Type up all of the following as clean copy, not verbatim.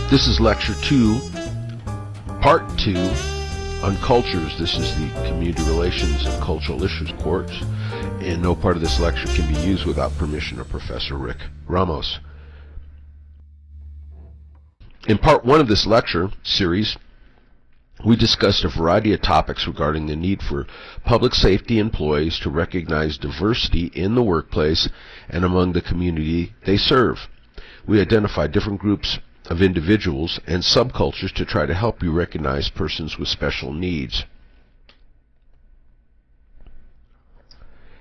This is Lecture 2, Part 2, on Cultures. This is the Community Relations and Cultural Issues course, and no part of this lecture can be used without permission of Professor Rick Ramos. In Part 1 of this lecture series, we discussed a variety of topics regarding the need for public safety employees to recognize diversity in the workplace and among the community they serve. We identified different groups of individuals and subcultures to try to help you recognize persons with special needs.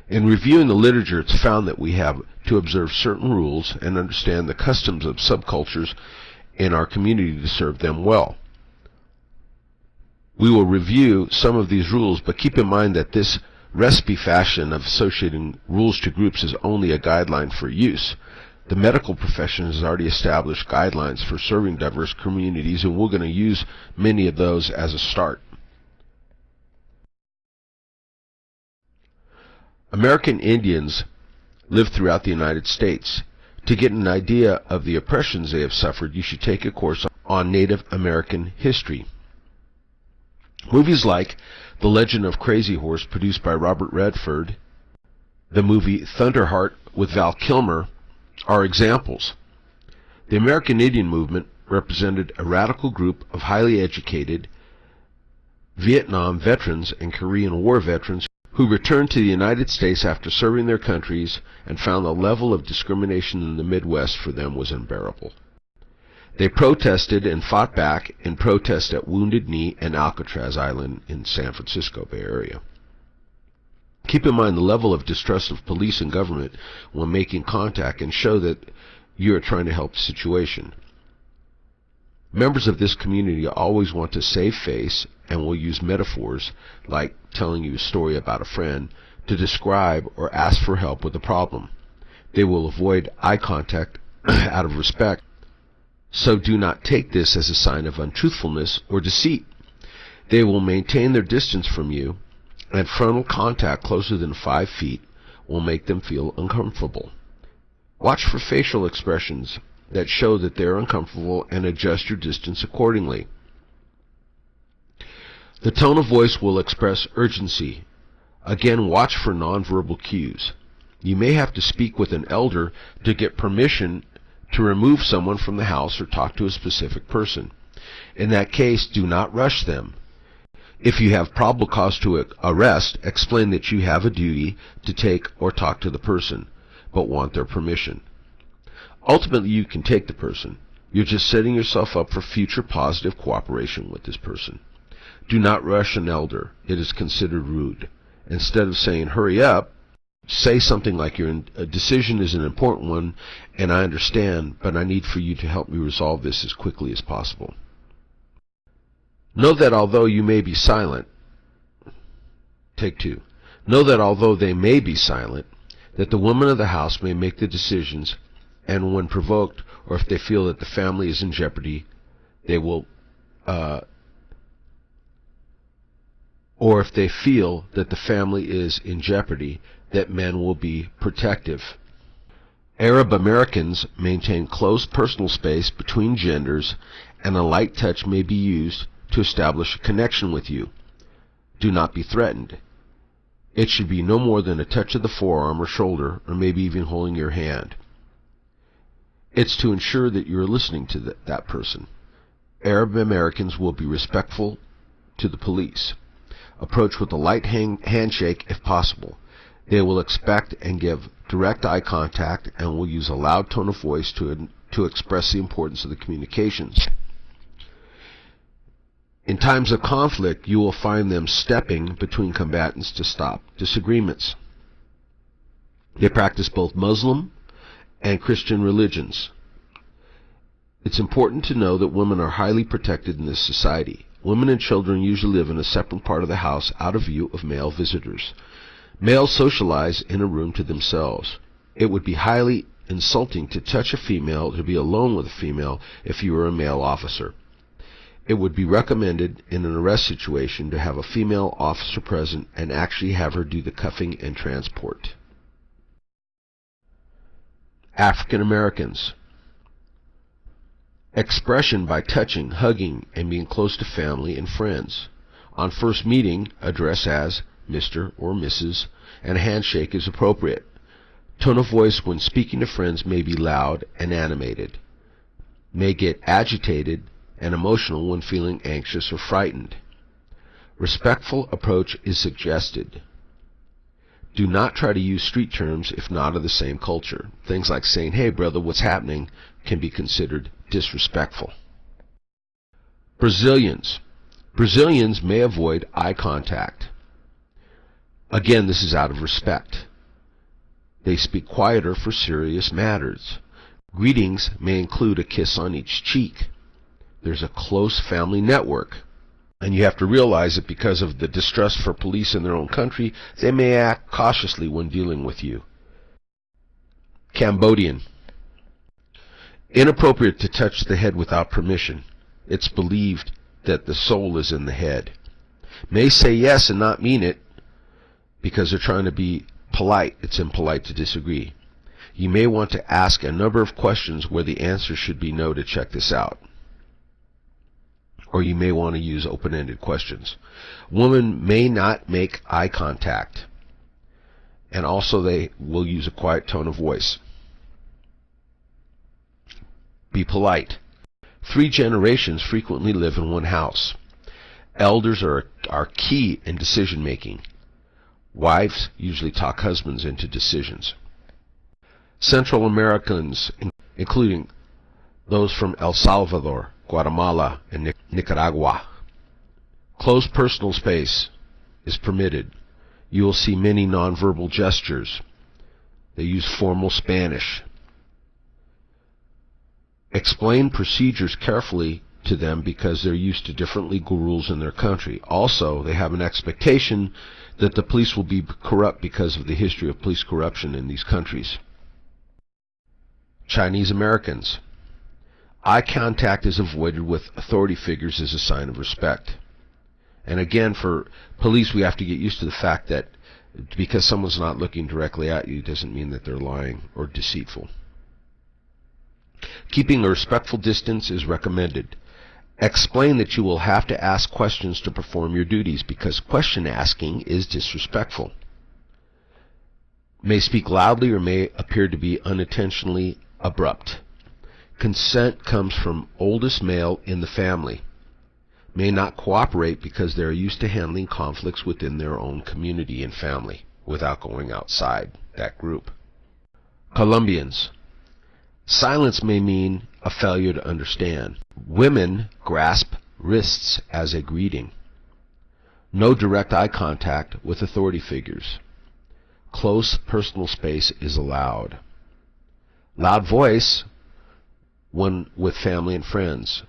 In reviewing the literature, it's found that we have to observe certain rules and understand the customs of subcultures in our community to serve them well. We will review some of these rules, but keep in mind that this recipe fashion of associating rules to groups is only a guideline for use. The medical profession has already established guidelines for serving diverse communities, and we're going to use many of those as a start. American Indians live throughout the United States. To get an idea of the oppressions they have suffered, you should take a course on Native American history. Movies like The Legend of Crazy Horse, produced by Robert Redford, the movie Thunderheart with Val Kilmer, are examples. The American Indian movement represented a radical group of highly educated Vietnam veterans and Korean War veterans who returned to the United States after serving their countries and found the level of discrimination in the Midwest for them was unbearable. They protested and fought back in protest at Wounded Knee and Alcatraz Island in San Francisco Bay Area. Keep in mind the level of distrust of police and government when making contact and show that you are trying to help the situation. Members of this community always want to save face and will use metaphors like telling you a story about a friend to describe or ask for help with a problem. They will avoid eye contact out of respect, so do not take this as a sign of untruthfulness or deceit. They will maintain their distance from you, and frontal contact closer than 5 feet will make them feel uncomfortable. Watch for facial expressions that show that they're uncomfortable and adjust your distance accordingly. The tone of voice will express urgency. Again, watch for nonverbal cues. You may have to speak with an elder to get permission to remove someone from the house or talk to a specific person. In that case, do not rush them. If you have probable cause to arrest, explain that you have a duty to take or talk to the person, but want their permission. Ultimately, you can take the person. You're just setting yourself up for future positive cooperation with this person. Do not rush an elder. It is considered rude. Instead of saying, "Hurry up," say something like, "Your decision is an important one, and I understand, but I need for you to help me resolve this as quickly as possible." Know that although you may be silent, take 2. Know that although they may be silent, that the woman of the house may make the decisions, and when provoked, or if they feel that the family is in jeopardy, they will, or if they feel that the family is in jeopardy, that men will be protective. Arab Americans maintain close personal space between genders, and a light touch may be used to establish a connection with you. Do not be threatened. It should be no more than a touch of the forearm or shoulder, or maybe even holding your hand. It's to ensure that you're listening to that person. Arab Americans will be respectful to the police. Approach with a light handshake if possible. They will expect and give direct eye contact and will use a loud tone of voice to express the importance of the communications. In times of conflict, you will find them stepping between combatants to stop disagreements. They practice both Muslim and Christian religions. It's important to know that women are highly protected in this society. Women and children usually live in a separate part of the house out of view of male visitors. Males socialize in a room to themselves. It would be highly insulting to touch a female, to be alone with a female, if you were a male officer. It would be recommended in an arrest situation to have a female officer present and actually have her do the cuffing and transport. African Americans. Expression by touching, hugging, and being close to family and friends. On first meeting, address as Mr. or Mrs., and a handshake is appropriate. Tone of voice when speaking to friends may be loud and animated. May get agitated and emotional when feeling anxious or frightened. Respectful approach is suggested. Do not try to use street terms if not of the same culture. Things like saying, "Hey brother, what's happening?" can be considered disrespectful. Brazilians. Brazilians may avoid eye contact. Again, this is out of respect. They speak quieter for serious matters. Greetings may include a kiss on each cheek. There's a close family network. And you have to realize that because of the distrust for police in their own country, they may act cautiously when dealing with you. Cambodian. Inappropriate to touch the head without permission. It's believed that the soul is in the head. May say yes and not mean it because they're trying to be polite. It's impolite to disagree. You may want to ask a number of questions where the answer should be no to check this out. Or you may want to use open-ended questions. Women may not make eye contact. And also they will use a quiet tone of voice. Be polite. 3 generations frequently live in one house. Elders are key in decision-making. Wives usually talk husbands into decisions. Central Americans, including those from El Salvador, Guatemala, and Nicaragua. Close personal space is permitted. You will see many nonverbal gestures. They use formal Spanish. Explain procedures carefully to them because they're used to different legal rules in their country. Also, they have an expectation that the police will be corrupt because of the history of police corruption in these countries. Chinese Americans. Eye contact is avoided with authority figures as a sign of respect. And again, for police, we have to get used to the fact that because someone's not looking directly at you doesn't mean that they're lying or deceitful. Keeping a respectful distance is recommended. Explain that you will have to ask questions to perform your duties because question asking is disrespectful. May speak loudly or may appear to be unintentionally abrupt. Consent comes from oldest male in the family. May not cooperate because they are used to handling conflicts within their own community and family without going outside that group. Colombians. Silence may mean a failure to understand. Women grasp wrists as a greeting. No direct eye contact with authority figures. Close personal space is allowed. Loud voice when with family and friends.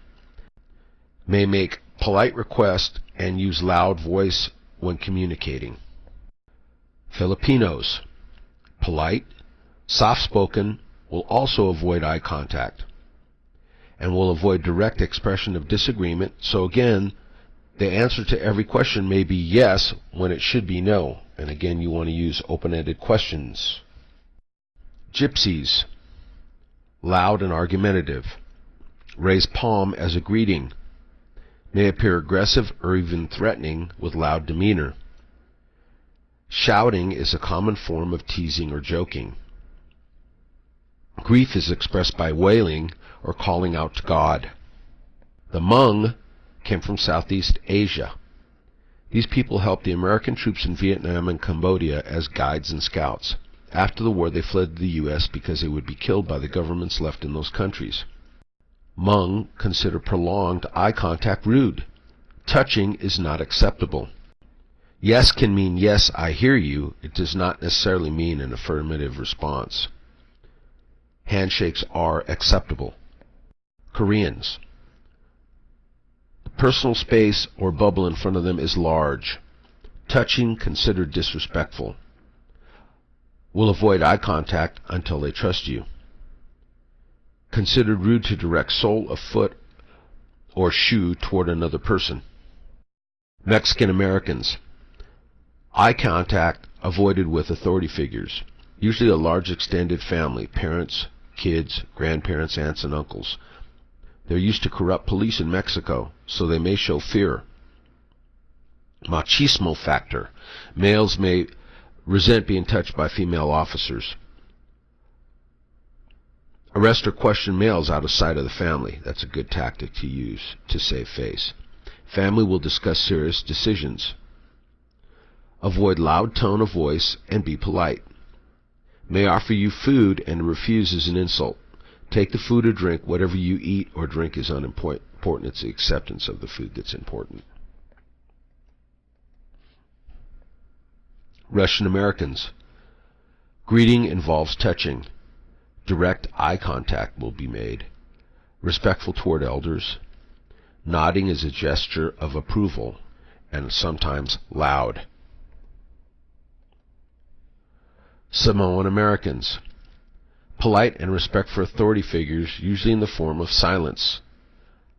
May make polite requests and use loud voice when communicating. Filipinos. Polite, soft-spoken, will also avoid eye contact and will avoid direct expression of disagreement. So again, the answer to every question may be yes when it should be no. And again, you want to use open-ended questions. Gypsies. Loud and argumentative. Raise palm as a greeting. May appear aggressive or even threatening with loud demeanor. Shouting is a common form of teasing or joking. Grief is expressed by wailing or calling out to God. The Hmong came from Southeast Asia. These people helped the American troops in Vietnam and Cambodia as guides and scouts. After the war, they fled to the U.S. because they would be killed by the governments left in those countries. Hmong consider prolonged eye contact rude. Touching is not acceptable. Yes can mean yes, I hear you. It does not necessarily mean an affirmative response. Handshakes are acceptable. Koreans. The personal space or bubble in front of them is large. Touching considered disrespectful. Will avoid eye contact until they trust you. Considered rude to direct sole of foot or shoe toward another person. Mexican Americans. Eye contact avoided with authority figures. Usually a large extended family, parents, kids, grandparents, aunts, and uncles. They're used to corrupt police in Mexico, so they may show fear. Machismo factor. Males may resent being touched by female officers. Arrest or question males out of sight of the family. That's a good tactic to use to save face. Family will discuss serious decisions. Avoid loud tone of voice and be polite. May offer you food and refuse is an insult. Take the food or drink. Whatever you eat or drink is unimportant. It's the acceptance of the food that's important. Russian Americans. Greeting involves touching. Direct eye contact will be made. Respectful toward elders. Nodding is a gesture of approval, and sometimes loud. Samoan Americans. Polite and respect for authority figures, usually in the form of silence.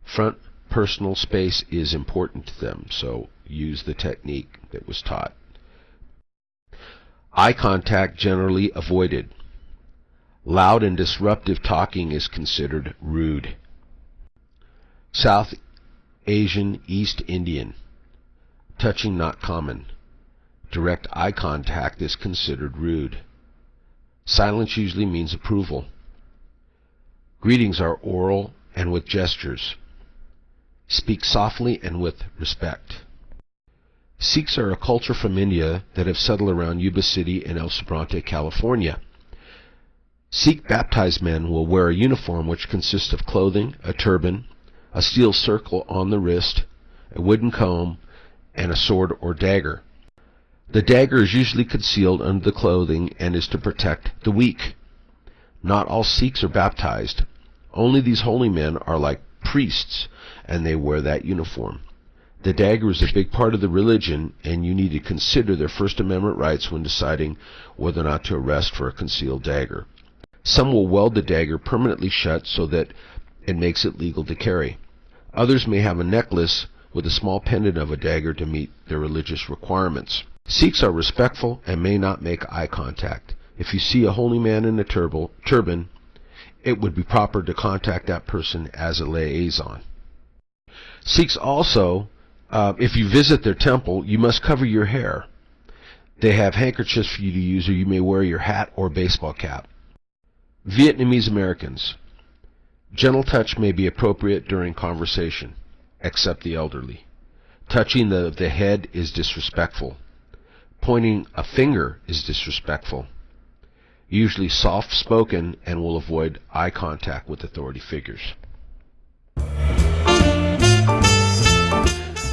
Front personal space is important to them, so use the technique that was taught. Eye contact generally avoided. Loud and disruptive talking is considered rude. South Asian East Indian. Touching not common. Direct eye contact is considered rude. Silence usually means approval. Greetings are oral and with gestures. Speak softly and with respect. Sikhs are a culture from India that have settled around Yuba City and El Sobrante, California. Sikh baptized men will wear a uniform which consists of clothing, a turban, a steel circle on the wrist, a wooden comb, and a sword or dagger. The dagger is usually concealed under the clothing and is to protect the weak. Not all Sikhs are baptized. Only these holy men are like priests, and they wear that uniform. The dagger is a big part of the religion, and you need to consider their First Amendment rights when deciding whether or not to arrest for a concealed dagger. Some will weld the dagger permanently shut so that it makes it legal to carry. Others may have a necklace with a small pendant of a dagger to meet their religious requirements. Sikhs are respectful and may not make eye contact. If you see a holy man in a turban, it would be proper to contact that person as a liaison. Sikhs also, if you visit their temple, you must cover your hair. They have handkerchiefs for you to use, or you may wear your hat or baseball cap. Vietnamese Americans. Gentle touch may be appropriate during conversation, except the elderly. Touching the head is disrespectful. Pointing a finger is disrespectful. Usually soft-spoken and will avoid eye contact with authority figures.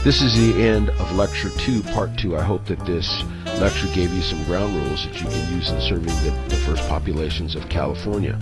This is the end of Lecture 2, Part 2. I hope that this lecture gave you some ground rules that you can use in serving the first populations of California.